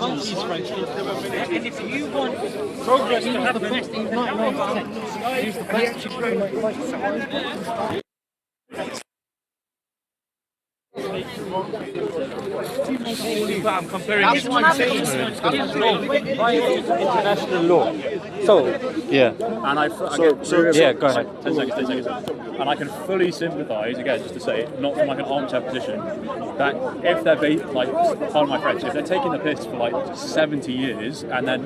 countries, for instance. And if you want progress to happen, the best is 99%. Use the best to 99%. I'm comparing it to international law. So, yeah. And go ahead. 10 seconds. And I can fully sympathise, again, just to say, not from like an armchair position, that if they're pardon my French, if they're taking the piss for like 70 years and they're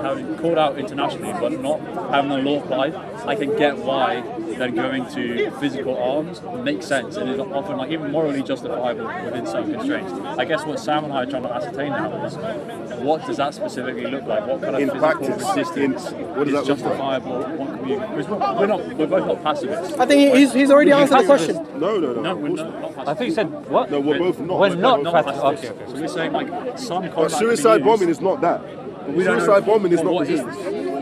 having called out internationally but not having the law applied, I can get why they're going to physical arms. Makes sense, and is often like even morally justifiable within some constraints. I guess what Sam and I are trying to ascertain now is what does that specifically look like? What kind of physical resistance is justifiable? What can we? Because we're both not pacifists. I think he's already answered the question. No, we're not pacifists. I think he said what? No, we're both not. We're not pacifists. Okay. So we're saying like some. But suicide bombing is not that. Suicide bombing is not resistance.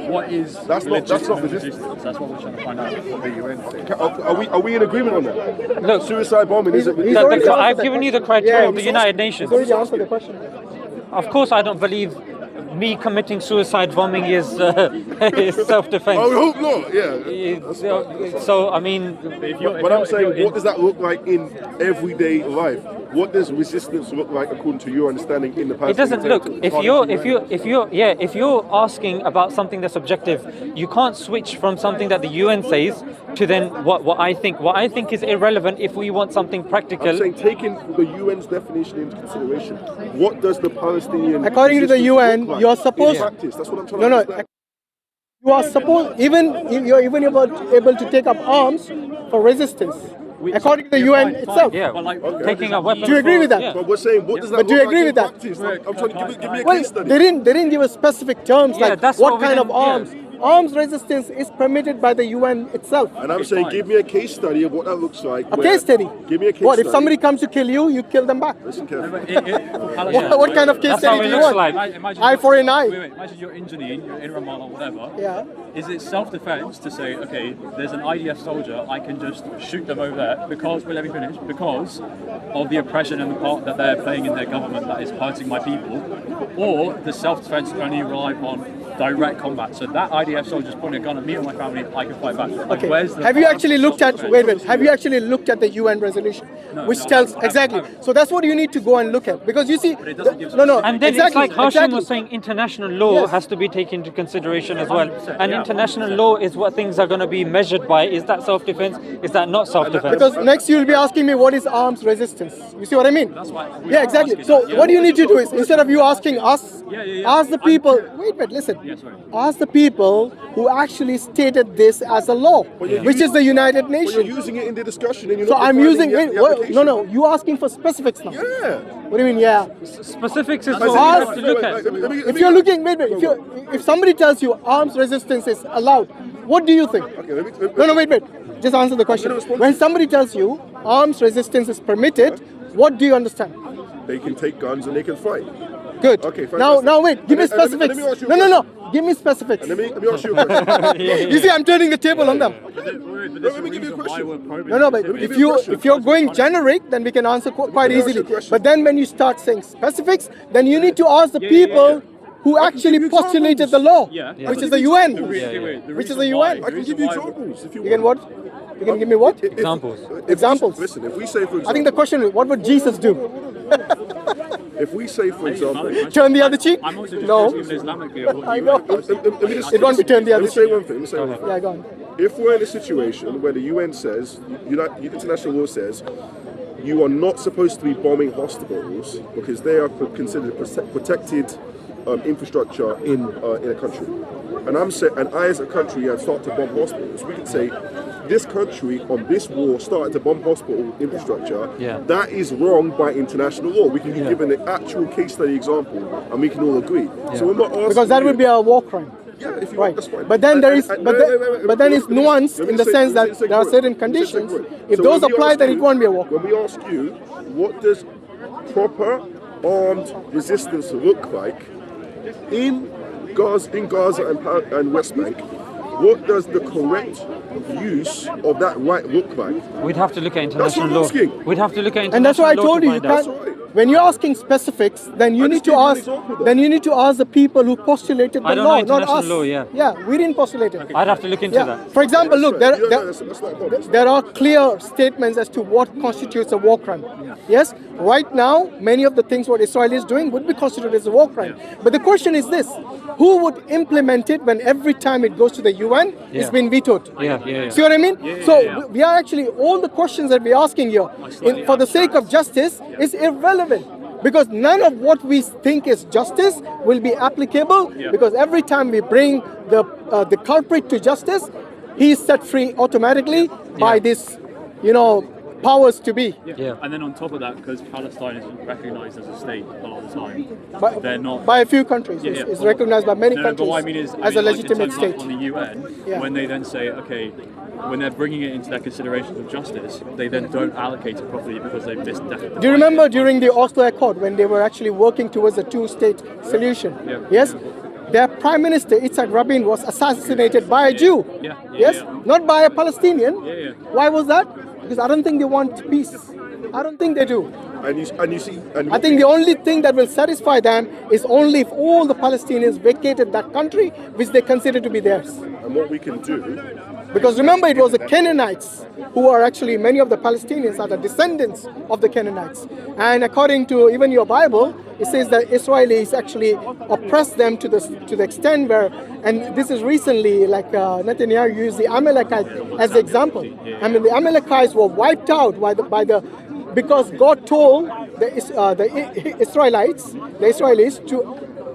What is that's not resistance. That's what we're trying to find out. What the UN say. Are we in agreement on that? Look, suicide bombing isn't. I've given you the criteria of the United Nations. He's already answered the question. Of course, I don't believe me committing suicide bombing is self-defense. I would hope not. Yeah. So I mean, but I'm saying, what does that look like in everyday life? What does resistance look like according to your understanding in the past? It doesn't look. If you're asking about something that's objective, you can't switch from something that the UN says to then what I think. What I think is irrelevant if we want something practical. I'm saying, taking the UN's definition into consideration, what does the Palestinian? According to the UN, you're supposed. Practice. That's what I'm trying to understand. You are supposed you're even able to take up arms for resistance. According to the UN itself. Yeah, taking a weapon. Do you agree with that? Yeah. But we're saying, what does that? But do you look agree like with in that? practice? I'm trying to give me a Well, case study. they didn't give us specific terms like that's what what we kind of didn't- yeah. arms. Arms resistance is permitted by the UN itself. And I'm saying, give me a case study of what that looks like. A case study. Give me a case What study. if somebody comes to kill you, you kill them back? Listen carefully. What kind of case That's how study it do you looks want? like. Eye for an eye. Wait, imagine you're in Jenin, you're in Ramallah, whatever. Yeah. Is it self-defense to say, okay, there's an IDF soldier, I can just shoot them over there because of the oppression and the part that they're playing in their government that is hurting my people? Or does self-defense only rely on direct combat? So that IDF soldier's pointing a gun at me or my family, I can fight back. Like, Okay. where's the Have you actually looked at self-defense? Have you actually looked at the UN resolution, which tells exactly? So that's what you need to go and look at, because you see, it doesn't give us- And then exactly, it's like Hashim exactly. was saying, international law Yes. has to be taken into consideration as well. 100%, And yeah. international law is what things are going to be measured by. Is that self-defense? Is that not self-defense? Because next you'll be asking me what is arms resistance. You see what I mean? That's why we Yeah, are exactly. asking So that. what you need to do is, instead of you asking us, ask the I'm people. curious. Wait, listen. Yeah, sorry. Ask the people who actually stated this as a law, which is the United But you're Nations. using it in the discussion, and you're So not I'm defining using. the application. No. You asking for specifics now. Yeah. What do you mean? Yeah. Specifics is I what we said- have to look at. If you're looking, wait. If somebody tells you arms resistance is allowed, what do you think? Okay, No, wait. Just answer the question. When somebody tells you arms resistance is permitted, what do you understand? They can take guns and they can fight. Good. Okay, Now fantastic. wait. Give me And let me specifics. ask you a No. Give me specifics. Let me ask you a question. You see, I'm turning the table on them. Let me give you a question. No, but if you're going generic, then we can answer quite me ask you easily. a question. But then when you start saying specifics, then you need to ask the people who actually postulated the law, which is the UN. Which is the UN. I can give you examples if you You can want. what? You can give me what? Examples. Examples. Listen, if we say, for example, I think the question is, what would Jesus do? if we say, for example, Turn the other cheek? I'm also just No. asking Islamically of what I you know. let me just, It won't be turned the let other me say cheek. one thing. Let me say one thing. Yeah, go on. If we're in a situation where the UN says, international law says, you are not supposed to be bombing hospitals because they are considered protected infrastructure in a country, and I as a country start to bomb hospitals, we can say this country on this war started to bomb hospital infrastructure. That is wrong by international law. We can be given an actual case study example, and we can all agree. So we're not asking Because that would be a war crime. Yeah, if you Right. want, that's fine. But then there is, And- but then it's nuanced in the sense that there are certain Let me conditions. say quick. If So those when we apply, ask then you- it won't be a war crime. When we ask you, what does proper armed resistance look like in Gaza and West Bank? What does the correct use of that right look like? We'd have to look at That's what international I'm law. asking. We'd have to look at international And that's why I law told to you, you find out. can't. That's right. when you're asking specifics, then you need to ask. Then you need to ask the people who postulated the I don't law, know not international us. law, yeah. Yeah, we didn't postulate it. I'd have to look into Yeah. that. For example, look, That's not a problem. there are clear statements as to what constitutes a war crime. Yes, right now, many of the things what Israel is doing would be considered as a war crime. But the question is this: who would implement it when every time it goes to the UN, it's been vetoed? Yeah. See what I mean? We are actually, all the questions that we're asking here, for the sake of justice, is irrelevant. Because none of what we think is justice will be applicable, because every time we bring the culprit to justice, he is set free automatically by this, powers to be. And then on top of that, because Palestine isn't recognized as a state a lot of the time, they're not. By a few countries. It's recognized by many countries But what I mean is, as a legitimate like in state. terms of on the UN, when they then say, okay, when they're bringing it into their considerations of justice, they then don't allocate it properly because they've missed that. Do you remember during the Oslo Accord when they were actually working towards a two-state solution? Yes? Their Prime Minister, Yitzhak Rabin, was assassinated by a Jew. Yes? Not by a Palestinian. Why was that? Because I don't think they want peace. I don't think they do. I think the only thing that will satisfy them is only if all the Palestinians vacated that country which they consider to be theirs. And what we can do. Because remember, it was the Canaanites who are actually, many of the Palestinians are the descendants of the Canaanites. And according to even your Bible, it says that Israelis actually oppressed them to the extent where, and this is recently, like Netanyahu used the Amalekites as the example. I mean, the Amalekites were wiped out because God told the Israelis to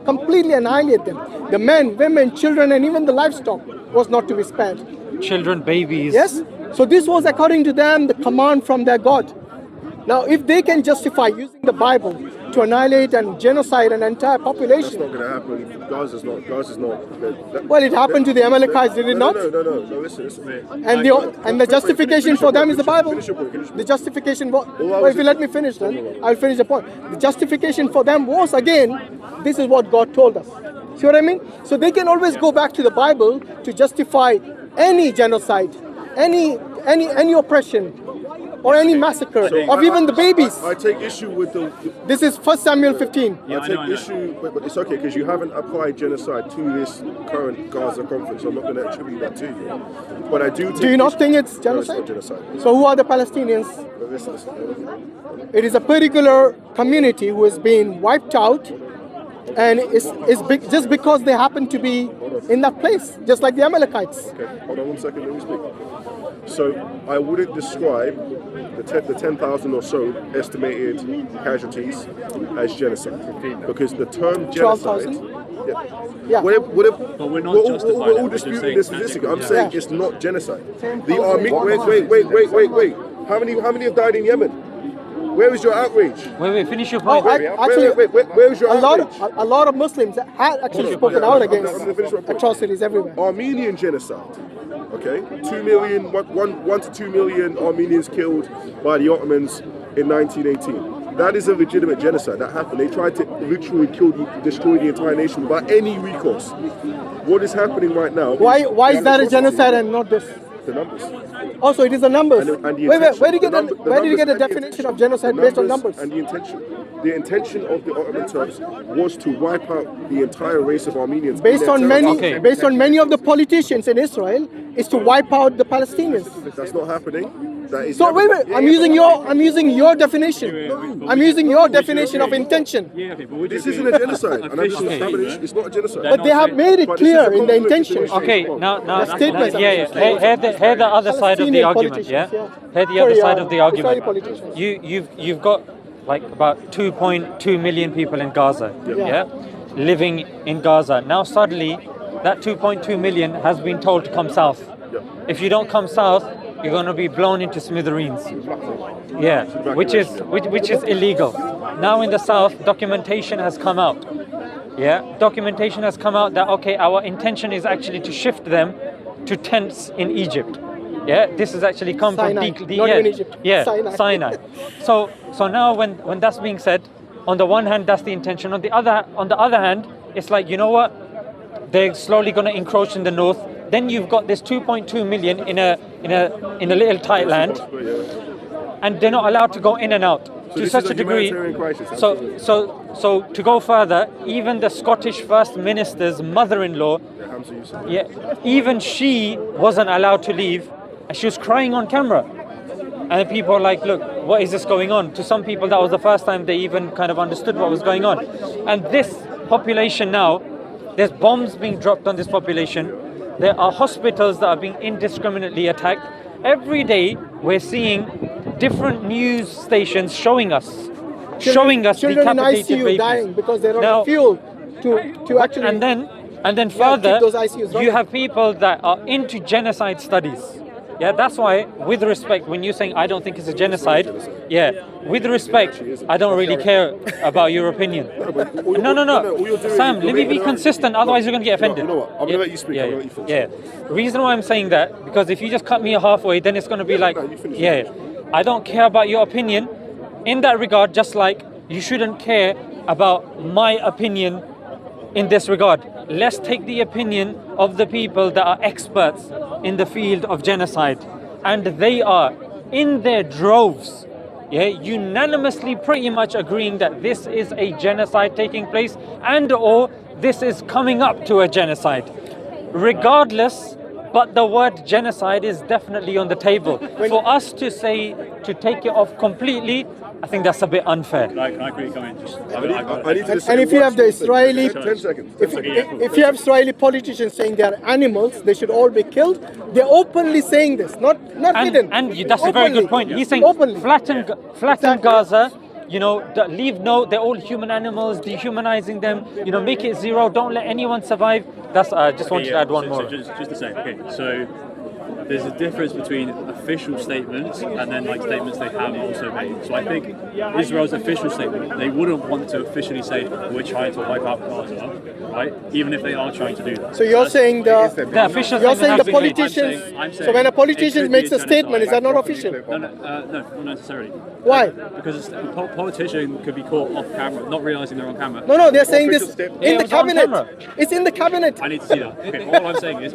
completely annihilate them. The men, women, children, and even the livestock was not to be spared. Children, babies. Yes? So this was, according to them, the command from their God. Now, if they can justify using the Bible to annihilate and genocide an entire population... That's not going to happen. Gaza's not... Well, it happened to the Amalekites, did it not? No, listen. And the justification for them is the Bible. Finish your point. The justification... Well, if you let me finish then, I'll finish the point. The justification for them was, again, this is what God told us. See what I mean? So they can always go back to the Bible to justify any genocide, any oppression, or any massacre of even the babies. I take issue with the... This is 1 Samuel 15. I take issue, but it's okay because you haven't applied genocide to this current Gaza conflict, so I'm not going to attribute that to you. But I do take... Do you not think it's genocide? No, it's not genocide. So who are the Palestinians? Listen. It is a particular community who has been wiped out, and it's just because they happen to be in that place, just like the Amalekites. Okay, hold on 1 second, let me speak. So I wouldn't describe the 10,000 or so estimated casualties as genocide, because the term genocide... 12,000? Yeah. But we're not justifying we're all it, we're just disputing this saying statistic. I'm saying Yeah. it's not genocide. The army... Wait. How many have died in Yemen? Where is your outrage? Wait, finish your point. Actually, where is your outrage? a lot of Muslims had actually spoken out against atrocities everywhere. Armenian genocide. Okay, 2 million, 1 to 2 million Armenians killed by the Ottomans in 1918. That is a legitimate genocide. That happened. They tried to literally destroy the entire nation without any recourse. What is happening right now? Why is that a genocide and not this? The numbers. Also, it is the numbers. And the Wait, intention. where did you get the definition of genocide based on numbers? And the intention. The intention of the Ottoman Turks was to wipe out the entire race of Armenians. Based on many of the politicians in Israel, is to wipe out the Palestinians. That's not happening. That is So wait, I'm using your definition. I'm using your definition of intention. This isn't a genocide. And I just established it's not a genocide. But they have made it clear in the intention. Okay, now, statements. hear the other side of the Palestinian argument, yeah? politicians, Hear the other side of the Israeli argument. politicians. You've got like about 2.2 million people in Gaza, yeah? Living in Gaza. Now suddenly, that 2.2 million has been told to come south. If you don't come south, you're going to be blown into smithereens. Yeah, which is illegal. Now in the south, documentation has come out. Yeah, documentation has come out that, okay, our intention is actually to shift them to tents in Egypt. Yeah, this has actually come Sinai, from not even Egypt. Yeah, Sinai. So now when that's being said, on the one hand that's the intention. On the other hand, it's like, you know what? They're slowly going to encroach in the north. Then you've got this 2.2 million in a little tight land, and they're not allowed to go in and out. to such a degree. So to go further, even the Scottish First Minister's mother-in-law, even she wasn't allowed to leave, and she was crying on camera. And people are like, look, what is this going on? To some people, that was the first time they even kind of understood what was going on. And this population now, there's bombs being dropped on this population. There are hospitals that are being indiscriminately attacked. Every day, we're seeing different news stations showing us children decapitated in ICU babies dying because they don't have fuel to actually. And then further, keep those ICUs running. you have people that are into genocide studies. Yeah, that's why, with respect, when you're saying I don't think it's a genocide, with respect, I don't really care about your opinion. No. Sam, let me be consistent, otherwise you're going to get offended. You know what? I'm going to let you speak. I'm going to let you finish. The reason why I'm saying that, because if you just cut me halfway, then it's going to be like, I don't care about your opinion. In that regard, just like you shouldn't care about my opinion in this regard. Let's take the opinion of the people that are experts in the field of genocide, and they are in their droves, unanimously pretty much agreeing that this is a genocide taking place and or this is coming up to a genocide. Regardless, but the word genocide is definitely on the table. For us to say to take it off completely, I think that's a bit unfair. Can I quickly come in? And if you have the Israeli, 10 seconds. if you have Israeli politicians saying they are animals, they should all be killed. They're openly saying this, not hidden. And that's a very good point. He's saying flatten Gaza. Leave they're all human animals, dehumanizing them. Make it zero. Don't let anyone survive. That's just wanted to add one more. Just to say, so there's a difference between official statements and then statements they have also made. So I think Israel's official statement, they wouldn't want to officially say we're trying to wipe out Gaza, right? Even if they are trying to do that. So you're saying the official you're saying the statement politicians. I'm saying So when a politician it makes could a be statement, is that not genocide. official? No, not necessarily. Why? Because a politician could be caught off camera, not realizing they're on camera. No, they're saying this Official in the it was on cabinet. camera. It's in the cabinet. I need to see that. Okay, all I'm saying is,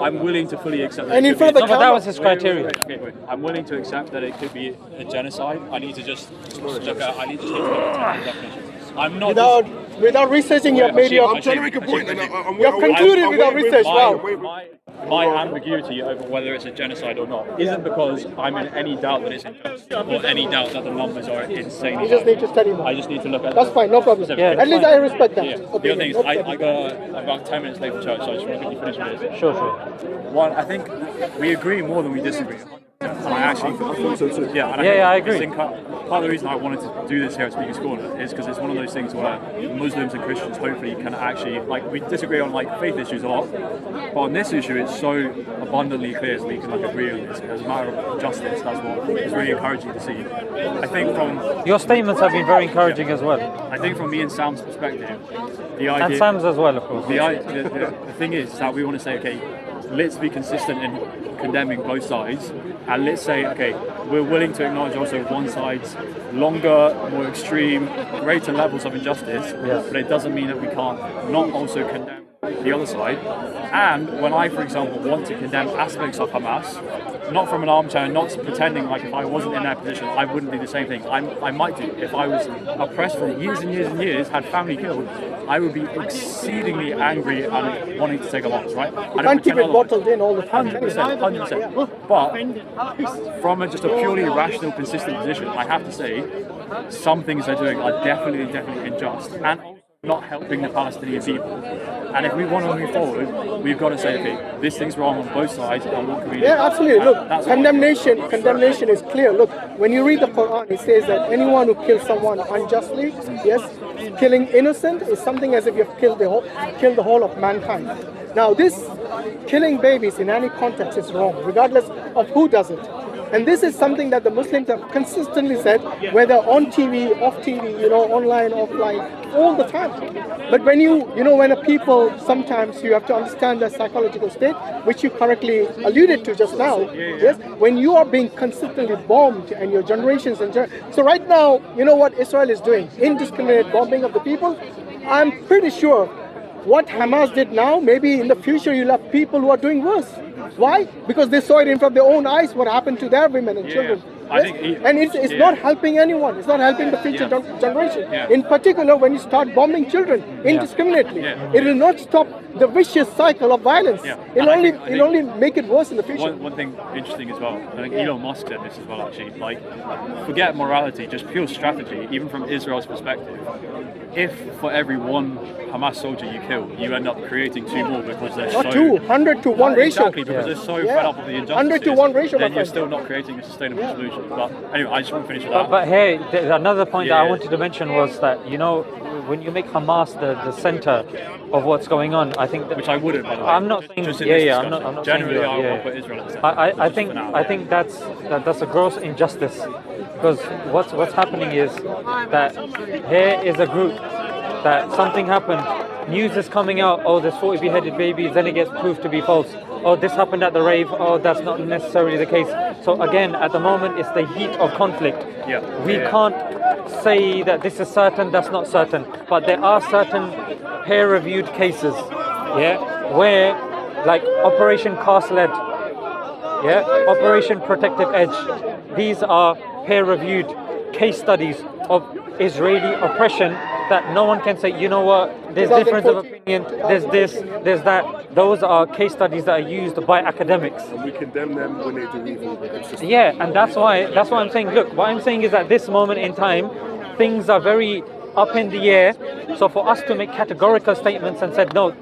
I'm willing to fully accept that. And in front of the No, but that camera. was his criteria. Wait. I'm willing to accept that it could be a genocide. I need to just look at. I need to take a look at the definitions. I'm not Without researching your media. I'm trying to make a point. You've concluded without research. Wow. My ambiguity over whether it's a genocide or not isn't because I'm in any doubt that it's a genocide or any doubt that the numbers are insane. You just need to study more. I just need to look at. That's fine, no problem. At least I respect that. Yeah. The Okay, other thing is, no I problem. got about 10 minutes late for church, so I just want to quickly finish with this. Sure. One, I think we agree more than we disagree. And I actually thought so too. I agree. Part of the reason I wanted to do this here at Speaker's Corner is because it's one of those things where Muslims and Christians hopefully can actually, we disagree on faith issues a lot, but on this issue it's so abundantly clear that we can agree on this. As a matter of justice, that's what is really encouraging to see. I think from Your statements have been very encouraging as well. I think from me and Sam's perspective, the idea And Sam's as well, of course. the thing is that we want to say, okay, let's be consistent in condemning both sides, and let's say, okay, we're willing to acknowledge also one side's longer, more extreme, greater levels of injustice, but it doesn't mean that we can't not also condemn the other side. And when I, for example, want to condemn aspects of Hamas, not from an armchair, not pretending like if I wasn't in their position, I wouldn't do the same thing. I might do. If I was oppressed for years and years and years, had family killed, I would be exceedingly angry and wanting to take a loss, right? You can't keep it bottled in all the time. 100%. But from just a purely rational, consistent position, I have to say, some things they're doing are definitely unjust and not helping the Palestinian people. And if we want to move forward, we've got to say, okay, this thing's wrong on both sides, and what can we do? Yeah, absolutely. Look, condemnation is clear. Look, when you read the Quran, it says that anyone who kills someone unjustly, yes, killing innocent is something as if you've killed the whole of mankind. Now, this killing babies in any context is wrong, regardless of who does it. And this is something that the Muslims have consistently said, whether on TV, off TV, online, offline, all the time. But when when a people, sometimes you have to understand their psychological state, which you correctly alluded to just now. Yes, when you are being consistently bombed and your generations so right now, you know what Israel is doing? Indiscriminate bombing of the people. I'm pretty sure what Hamas did now, maybe in the future you'll have people who are doing worse. Why? Because they saw it in front of their own eyes what happened to their women and children. I think and it's not helping anyone. It's not helping the future generation. Yeah. In particular, when you start bombing children indiscriminately, it will not stop the vicious cycle of violence. Yeah. It'll And only make it worse in the future. One thing interesting as well, I think Elon Musk said this as well actually, like, forget morality, just pure strategy, even from Israel's perspective. If for every one Hamas soldier you kill, you end up creating 2 more because they're Not so... 100 to 1 ratio. Exactly, because they're so fed up of the injustices. 100 to 1 ratio, then my you're friend. still not creating a sustainable solution. But anyway, I just want to finish with that. But hey, another point that I wanted to mention was that, you know, when you make Hamas the center of what's going on, I think that, Which I wouldn't, by the way. I'm not saying, Just in this discussion. I'm not Generally, saying I'll put Israel at the center. I think that's a gross injustice, because what's happening is that here is a group that something happened, news is coming out, oh, there's 40 beheaded babies, then it gets proved to be false. Oh, this happened at the rave, oh, that's not necessarily the case. So again, at the moment, it's the heat of conflict. We can't say that this is certain, that's not certain, but there are certain peer-reviewed cases, where, like Operation Cast Lead, Operation Protective Edge, these are peer-reviewed case studies of Israeli oppression that no one can say, you know what, there's difference of opinion, there's this, there's that. Those are case studies that are used by academics. And we condemn them when they do evil. It's just And that's why I'm saying, look, what I'm saying is at this moment in time, things are very up in the air. So for us to make categorical statements and said, no,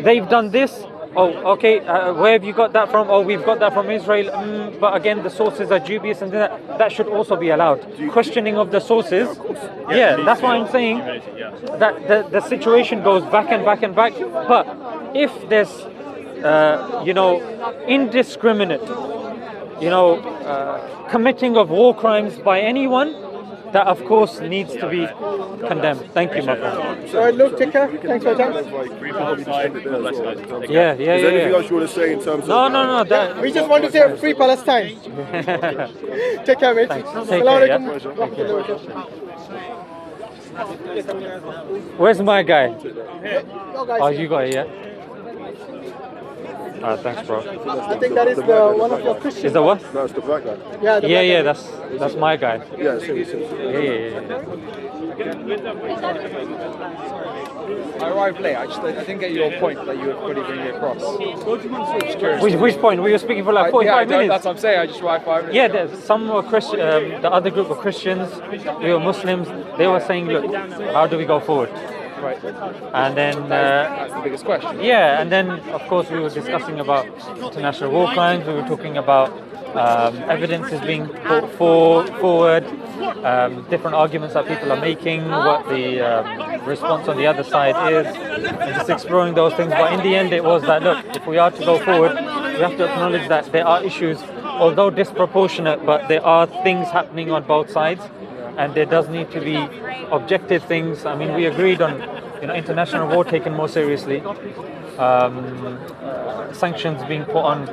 they've done this. Oh, okay, where have you got that from? Oh, we've got that from Israel. But again, the sources are dubious, and that should also be allowed. Questioning of the sources. That's why I'm saying that the situation goes back and back and back. But if there's, indiscriminate, committing of war crimes by anyone, that of course needs to be condemned. Thank you, my friend. All right, Luke, take care. Thanks for your time. Is Yeah. there anything else you want to say in terms of... No. We just want to say free Palestine. Take care, mate. Assalamu alaikum. Where's my guy? Your guys Oh, here. you got it, yeah? Thanks, bro. I think that is one of your Christians. Is that what? No, it's the black guy. Yeah, the black guy. That's my guy. Yeah, same. I arrived late. I didn't get your point that you were fully bringing across. Just curious. Which point? We were speaking for like 45 minutes. That's what I'm saying. I just arrived 5 minutes. Yeah, some were Christian. The other group were Christians. We were Muslims. They were saying, look, how do we go forward? Right. And then That's the biggest question. and then of course we were discussing about international war crimes. We were talking about evidence is being put forward, different arguments that people are making, what the response on the other side is, and just exploring those things. But in the end, it was that, look, if we are to go forward, we have to acknowledge that there are issues, although disproportionate, but there are things happening on both sides, and there does need to be objective things. I mean, we agreed on international war taken more seriously, sanctions being put on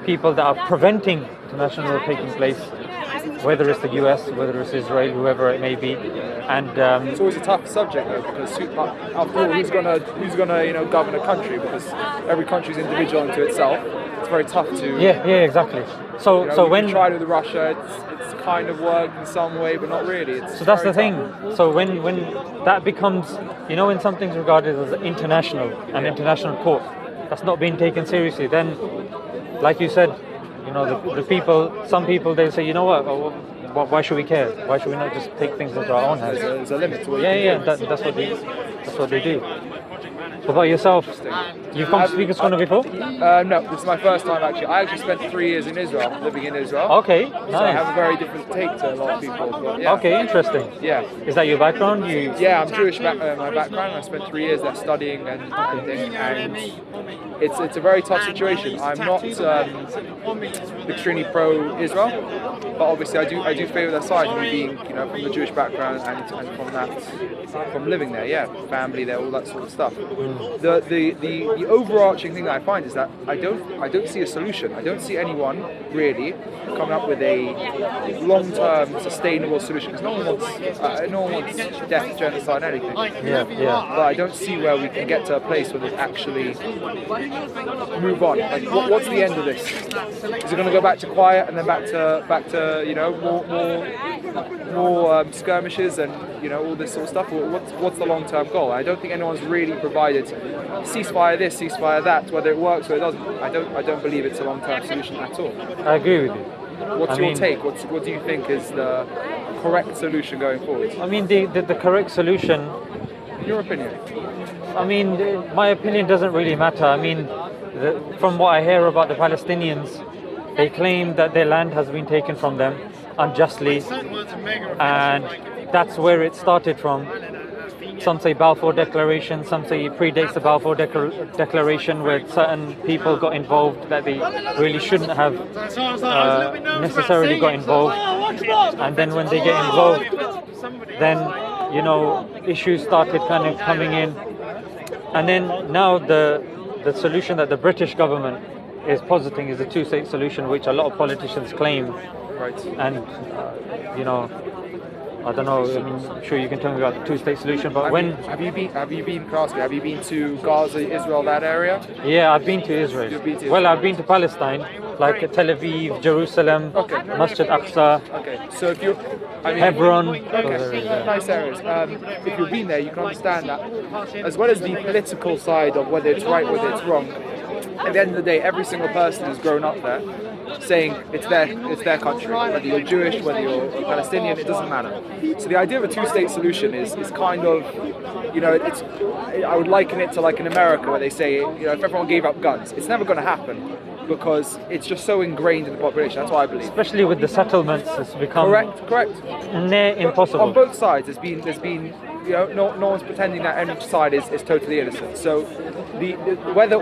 people that are preventing international war taking place, whether it's the US, whether it's Israel, whoever it may be, and It's always a tough subject though, because after all, who's gonna govern a country? Because every country is individual unto itself. It's very tough to. exactly. So when we tried with Russia, it's kind of worked in some way, but not really. So that's the thing. So when that becomes, when something's regarded as international, an international court, that's not being taken seriously, then, like you said, the people, some people, they say, you know what, why should we care? Why should we not just take things into our own hands? There's a limit to what That's what they do. What about yourself? You've come to Speaker's Corner before? No, this is my first time actually. I actually spent 3 years in Israel, living in Israel. Okay, nice. So I have a very different take to a lot of people. But yeah. Okay, interesting. Yeah. Is that your background? Yeah, I'm Jewish. My background. I spent 3 years there studying and everything, and it's a very tough situation. I'm not extremely pro-Israel, but obviously I do favour their side. Me being from the Jewish background and from living there. Yeah, family there, all that sort of stuff. The overarching thing that I find is that I don't see a solution. I don't see anyone really coming up with a long-term sustainable solution, because no one wants death, genocide, anything. But I don't see where we can get to a place where there's actually move on. Like, what's the end of this? Is it going to go back to quiet and then back to you know, more skirmishes and, you know, all this sort of stuff? Or what's the long-term goal? I don't think anyone's really provided ceasefire this, ceasefire that. Whether it works or it doesn't, I don't believe it's a long-term solution at all. I agree with you. What's your take? What do you think is the correct solution going forward? I mean, the correct solution. Your opinion? I mean, my opinion doesn't really matter. I mean, from what I hear about the Palestinians, they claim that their land has been taken from them unjustly, and that's where it started from. Some say Balfour Declaration, some say it predates the Balfour Declaration, where certain people got involved that they really shouldn't have necessarily got involved. And then when they get involved, then, you know, issues started kind of coming in. And then now the solution that the British government is positing is a two-state solution, which a lot of politicians claim. Right. And, you know, I don't know. I mean, I'm sure you can tell me about the two-state solution. But have you been to Gaza, Israel, that area? Yeah, I've been to Israel. You've been to Well, I've been to Palestine, like Tel Aviv, Jerusalem, Masjid Aqsa, So if you, Hebron. Nice areas. If you've been there, you can understand that, as well as the political side of whether it's right, whether it's wrong. At the end of the day, every single person who's grown up there saying it's their country, whether you're Jewish, whether you're Palestinian, it doesn't matter. So the idea of a two-state solution is kind of, you know, I would liken it to like in America, where they say, you know, if everyone gave up guns, it's never going to happen, because it's just so ingrained in the population. That's what I believe. Especially with the settlements, it's become correct. Near impossible. On both sides, there's been, you know, no one's pretending that any side is totally innocent. So whether